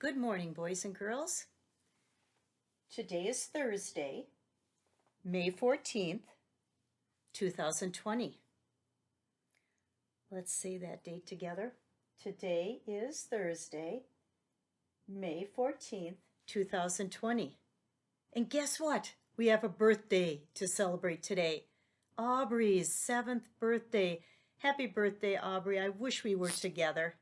Good morning, boys and girls. Today is Thursday, May 14th, 2020. Let's say that date together. Today is Thursday, May 14th, 2020. And guess what? We have a birthday to celebrate today. Aubrey's 7th birthday. Happy birthday, Aubrey. I wish we were together.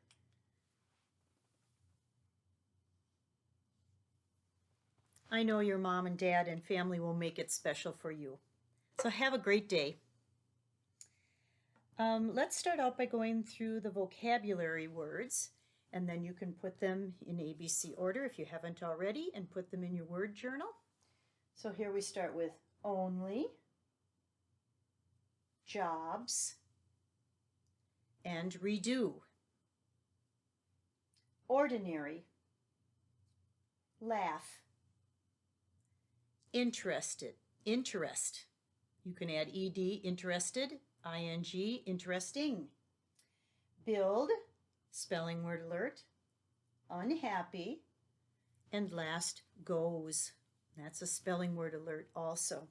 I know your mom and dad and family will make it special for you. So have a great day. Let's start out by going through the vocabulary words, and then you can put them in ABC order if you haven't already, and put them in your word journal. So here we start with only, jobs, and redo. Ordinary, laugh, interested, interest. You can add ed, interested, ing, interesting. Build, spelling word alert, unhappy, and last, goes. That's a spelling word alert also.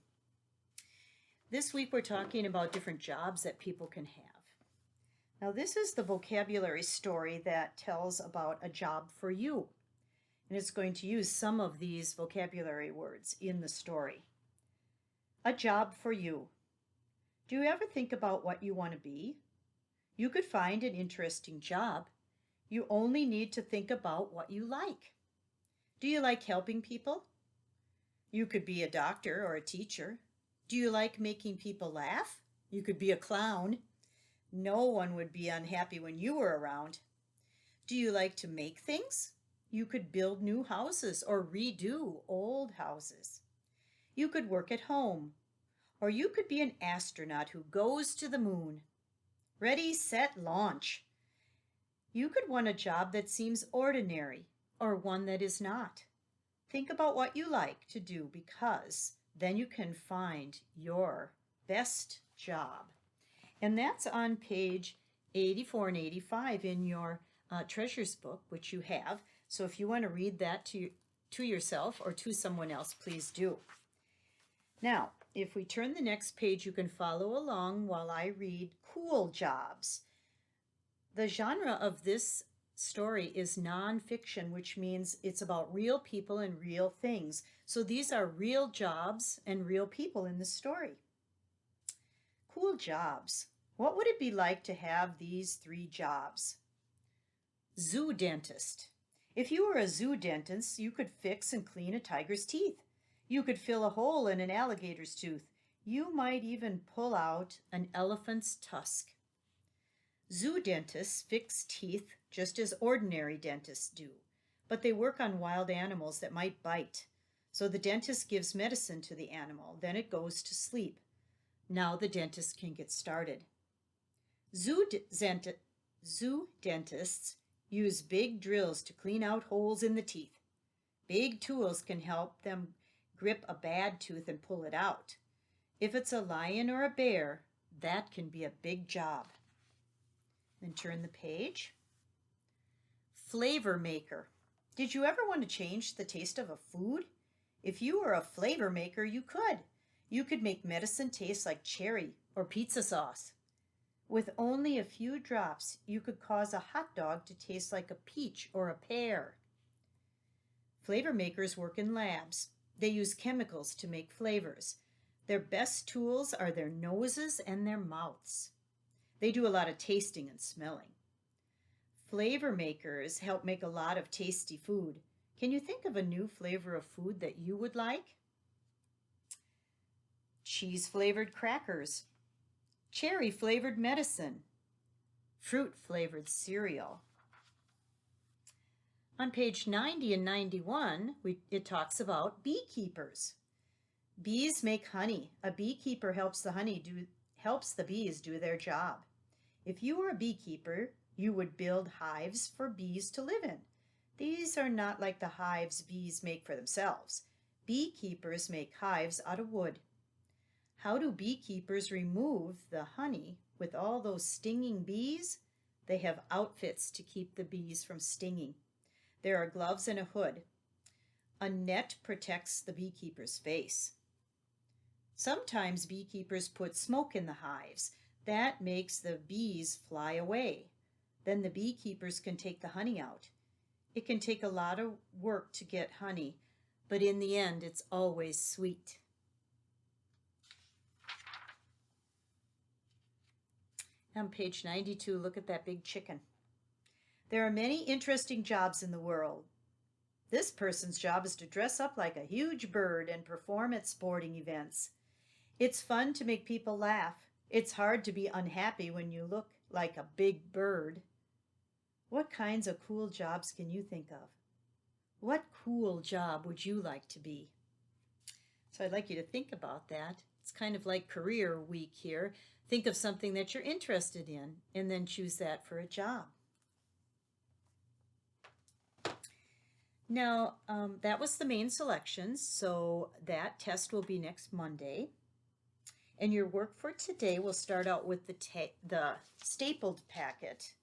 This week we're talking about different jobs that people can have. Now this is the vocabulary story that tells about a job for you. And it's going to use some of these vocabulary words in the story. A job for you. Do you ever think about what you want to be? You could find an interesting job. You only need to think about what you like. Do you like helping people? You could be a doctor or a teacher. Do you like making people laugh? You could be a clown. No one would be unhappy when you were around. Do you like to make things? You could build new houses or redo old houses. You could work at home, or you could be an astronaut who goes to the moon. Ready, set, launch. You could want a job that seems ordinary or one that is not. Think about what you like to do, because then you can find your best job. And that's on page 84 and 85 in your treasures book, which you have. So if you want to read that to yourself or to someone else, please do. Now, if we turn the next page, you can follow along while I read Cool Jobs. The genre of this story is nonfiction, which means it's about real people and real things. So these are real jobs and real people in the story. Cool jobs. What would it be like to have these 3 jobs? Zoo dentist. If you were a zoo dentist, you could fix and clean a tiger's teeth. You could fill a hole in an alligator's tooth. You might even pull out an elephant's tusk. Zoo dentists fix teeth just as ordinary dentists do, but they work on wild animals that might bite. So the dentist gives medicine to the animal, then it goes to sleep. Now the dentist can get started. Zoo dentists use big drills to clean out holes in the teeth. Big tools can help them grip a bad tooth and pull it out. If it's a lion or a bear, that can be a big job. Then turn the page. Flavor maker. Did you ever want to change the taste of a food? If you were a flavor maker, you could. You could make medicine taste like cherry or pizza sauce. With only a few drops, you could cause a hot dog to taste like a peach or a pear. Flavor makers work in labs. They use chemicals to make flavors. Their best tools are their noses and their mouths. They do a lot of tasting and smelling. Flavor makers help make a lot of tasty food. Can you think of a new flavor of food that you would like? Cheese-flavored crackers, cherry-flavored medicine, fruit-flavored cereal. On page 90 and 91, it talks about beekeepers. Bees make honey. A beekeeper helps the bees do their job. If you were a beekeeper, you would build hives for bees to live in. These are not like the hives bees make for themselves. Beekeepers make hives out of wood. How do beekeepers remove the honey with all those stinging bees? They have outfits to keep the bees from stinging. There are gloves and a hood. A net protects the beekeeper's face. Sometimes beekeepers put smoke in the hives. That makes the bees fly away. Then the beekeepers can take the honey out. It can take a lot of work to get honey, but in the end, it's always sweet. On page 92, look at that big chicken. There are many interesting jobs in the world. This person's job is to dress up like a huge bird and perform at sporting events. It's fun to make people laugh. It's hard to be unhappy when you look like a big bird. What kinds of cool jobs can you think of? What cool job would you like to be? So I'd like you to think about that. It's kind of like career week here. Think of something that you're interested in and then choose that for a job. Now, that was the main selections, so that test will be next Monday. And your work for today will start out with the stapled packet,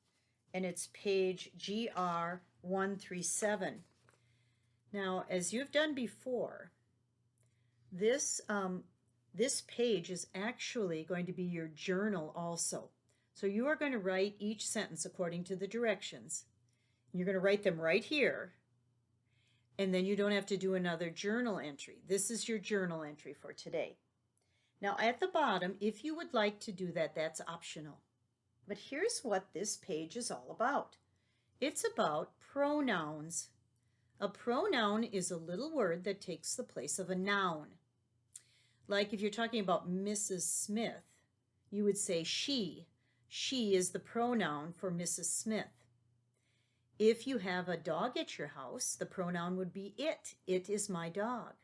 and it's page GR 137. Now, as you've done before, this page is actually going to be your journal also. So you are going to write each sentence according to the directions. You're going to write them right here, and then you don't have to do another journal entry. This is your journal entry for today. Now at the bottom, if you would like to do that, that's optional. But here's what this page is all about. It's about pronouns. A pronoun is a little word that takes the place of a noun. Like if you're talking about Mrs. Smith, you would say she. She is the pronoun for Mrs. Smith. If you have a dog at your house, the pronoun would be it. It is my dog.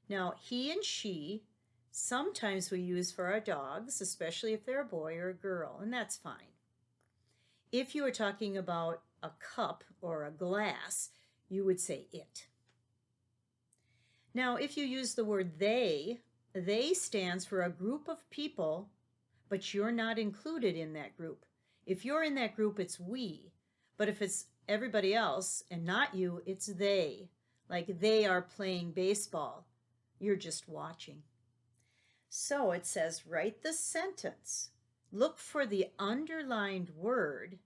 Now, he and she, sometimes we use for our dogs, especially if they're a boy or a girl, and that's fine. If you are talking about a cup or a glass, you would say it. Now, if you use the word they stands for a group of people, but you're not included in that group. If you're in that group, it's we. But if it's everybody else and not you, it's they. Like they are playing baseball. You're just watching. So it says, write the sentence. Look for the underlined word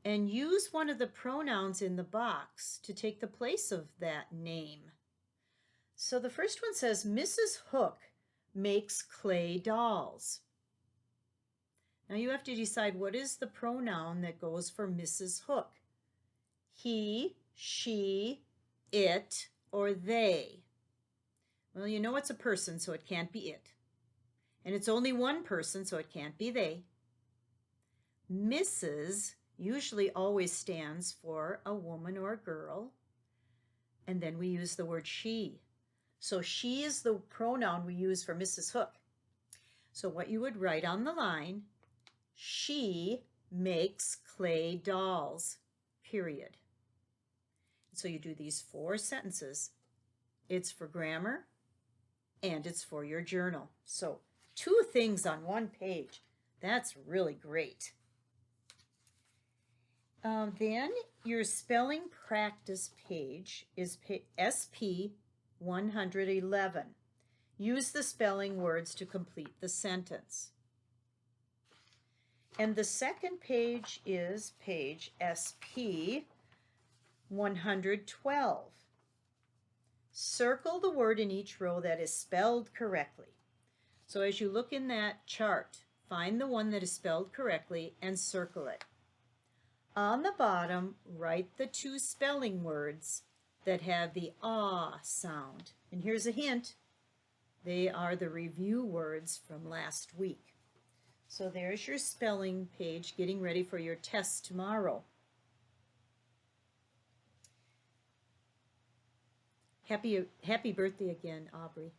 and use one of the pronouns in the box to take the place of that name. So the first one says, Mrs. Hook makes clay dolls. Now you have to decide what is the pronoun that goes for Mrs. Hook. He, she, it, or they. Well, you know it's a person, so it can't be it. And it's only one person, so it can't be they. Mrs. usually always stands for a woman or a girl. And then we use the word she. So she is the pronoun we use for Mrs. Hook. So what you would write on the line, she makes clay dolls, period. So you do these 4 sentences. It's for grammar and it's for your journal. So 2 things on 1 page. That's really great. Then your spelling practice page is SP 111. Use the spelling words to complete the sentence. And the second page is page SP 112. Circle the word in each row that is spelled correctly. So as you look in that chart, find the one that is spelled correctly and circle it. On the bottom, write the 2 spelling words that have the ah sound. And here's a hint. They are the review words from last week. So there's your spelling page getting ready for your test tomorrow. Happy birthday again, Aubrey.